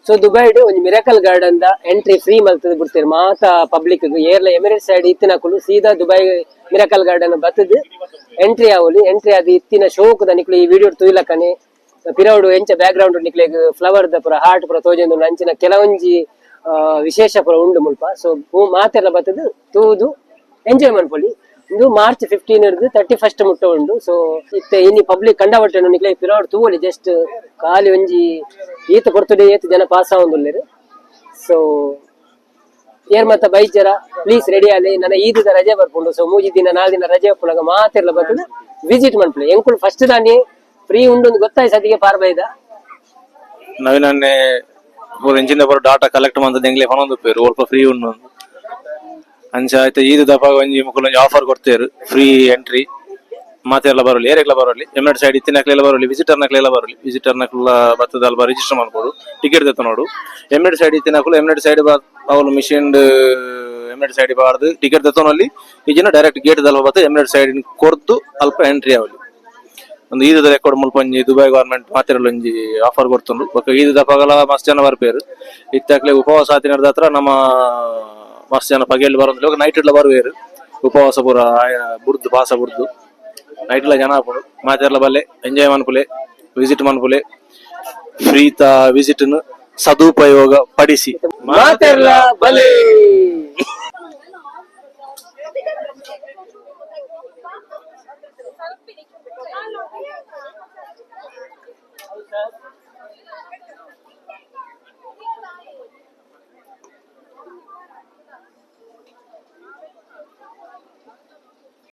so ದುಬೈಡ್ ಒಂದು miracle garden ದ ಎಂಟ್ರಿ ಫ್ರೀ ಮಲ್ತದ ಬಿಡ್ತಾರೆ ಮಾತ ಪಬ್ಲಿಕ್ ಏರ್ಲ ಎಮಿರೇಟ್ ಸೈಡ್ ಇತ್ತಿನಕುಲು ಸೀದಾ ದುಬೈ ಮಿರಾಕಲ್ ಗಾರ್ಡನ್ ಬತ್ತದ ಎಂಟ್ರಿ ಆವಲಿ ಎಂಟ್ರಿ ಆದ ಇತ್ತಿನ ಶೋಕ್ ದ ನಿಕ್ಲಿ ಈ ವಿಡಿಯೋ ತುಯಿಲಕನೆ ಪಿರೌಡು ಎಂಚ ಬ್ಯಾಕ್ ಗ್ರೌಂಡ್ ನಿಕ್ಲೆಗ್ ಫ್ಲವರ್ ದ ಪುರ ಹಾರ್ಟ್ ಪುರ ತೋಜೊಂದು ಅಂಚಿನ ಕೆಲವೊಂಜಿ ವಿಶೇಷ ಪುರ ಉಂಡು ಮುಲ್ಪ ಸೊ ಮಾತೆಲ್ಲ ಬತ್ತದ ತೂದು ಎಂಜಾಯ್ ಮನ್ಪೊಲಿ ಇದು ಮಾರ್ಚ್ 15 ಹಿಡಿದು 31 ಮುಟ್ಟ ಉಂಡು ಸೊ ಇತ್ತೆ ಇನಿ ಪಬ್ಲಿಕ್ ಕಂಡಬಟ್ಟೆ ನಿಕ್ಲೆ ಪಿರೌಡ್ ತೂವಲಿ ಜಸ್ಟ್ ಖಾಲಿ ಒಂಜಿ ಈತ ಕೊರ್ತುಡೆ ಏತ್ ಜನ ಪಾಸ್ ಆವೊಂದುಲ್ಲೆರ್ ಸೊ ಏರ್ ಮತ್ತ ಬೈಜರ ಪ್ಲೀಸ್ ರೆಡಿ ಆಲಿ ನನ್ನ ಈದ ರಜೆ ಬರ್ಪುಂಡು ಸೊ ಮೂಜಿ ದಿನ 4 ದಿನ ರಜೆ ಬರ್ಪುನಾಗ ಮಾತೆಲ್ಲ ಬರ್ತದೆ ವಿಸಿಟ್ ಮನ್ಪುಲೆ ಎಂಕುಲ್ ಫಸ್ಟ್ ದಾನಿ ಫ್ರೀ ಉಂಡು ಗೊತ್ತಾಯ್ ಸದಿಗೆ ಪಾರ್ ಬೈದ ನವೀನನ್ನೇ ಎಂಚಿನ ಬರೋ ಡಾಟಾ ಕಲೆಕ್ಟ್ ಮಾಡ್ತದೆ ಎಂಗ್ಲೇ ಹೊನೊಂದು ಪೇರು ಸ್ವಲ್ಪ ಫ್ರೀ ಉಂಡು ಅಂಚ ಆಯ್ತು ಈದ್ ದಪ್ಪ ಒಂಜಿ ಮುಕ್ಕುಲ್ ಒಂಜಿ ಆಫರ್ ಕೊಡ್ತೇರು ಫ್ರೀ ಎಂಟ್ರಿ ಮಾತೆಲ್ಲ ಬರಲಿ ಏರೆಗ್ಲ ಬರಲಿ ಎಮ್ಮೆಡ್ ಸೈಡ್ ಇತ್ತಿನಕ್ಲೆಲ್ಲ ಬರಲಿ ವಿಸಿಟರ್ ನಕ್ಲೆಲ್ಲ ಬರಲಿ ವಿಸಿಟರ್ ನಕ್ಲ ಬತ್ತದ ಅಲ್ಪ ರಿಜಿಸ್ಟರ್ ಮಾಡ್ಬೋದು ಟಿಕೆಟ್ ತೆತ್ತ ನೋಡು ಎಮ್ಮೆಡ್ ಸೈಡ್ ಇತ್ತಿನಕುಲು ಎಮ್ಮೆಡ್ ಸೈಡ್ ಅವಳು ಮಿಷಿನ್ ಎಮ್ಮೆಡ್ ಸೈಡ್ ಬಾರ್ದು ಟಿಕೆಟ್ ತೆತ್ತನಲ್ಲಿ ಈಜಿನ ಡೈರೆಕ್ಟ್ ಗೇಟ್ ದಲ್ಪ ಬತ್ತ ಎಮ್ಮೆಡ್ ಸೈಡ್ ಕೊರ್ದು ಅಲ್ಪ ಎಂಟ್ರಿ ಆವಲಿ ಒಂದು ಈದ ರೆಕಾರ್ಡ್ ಮುಲ್ಪ ಒಂಜಿ ದುಬೈ ಗವರ್ಮೆಂಟ್ ಮಾತಿರಲ್ಲ ಒಂಜಿ ಆಫರ್ ಕೊಡ್ತುಂಡು ಬೊಕ್ಕ ಈದ ದಪ್ಪಗಲ ಮಸ್ತ್ ಜನ ಬರ್ಪೇರು ಇತ್ತಕ್ಲೆ ಉಪವಾಸ ಆತಿನದ ಹತ್ರ ನಮ್ಮ ಮಸ್ತ್ ಜನ ಪಗೆಯಲ್ಲಿ ಬರೋದು ನೈಟ್ ಇಡ್ಲ ಬರುವೇರು ಉಪವಾಸ ಪೂರ ಬುಡ್ದು ಪಾಸ ಬುಡ್ದು ನೈಟ್ ಎಲ್ಲ ಜನ ಹಾಪುಡು ಮಾತೆರ್ಲ ಬಲ್ಲೆ ಎಂಜಾಯ್ ಮನ್ಪುಲೆ ವಿಸಿಟ್ ಮನ್ಪುಲೆ ಫ್ರೀತ ವಿಸಿಟ್ ಸದುಪಯೋಗ ಪಡಿಸಿ ಮಾತೆರ್ಲ ಬಲೆ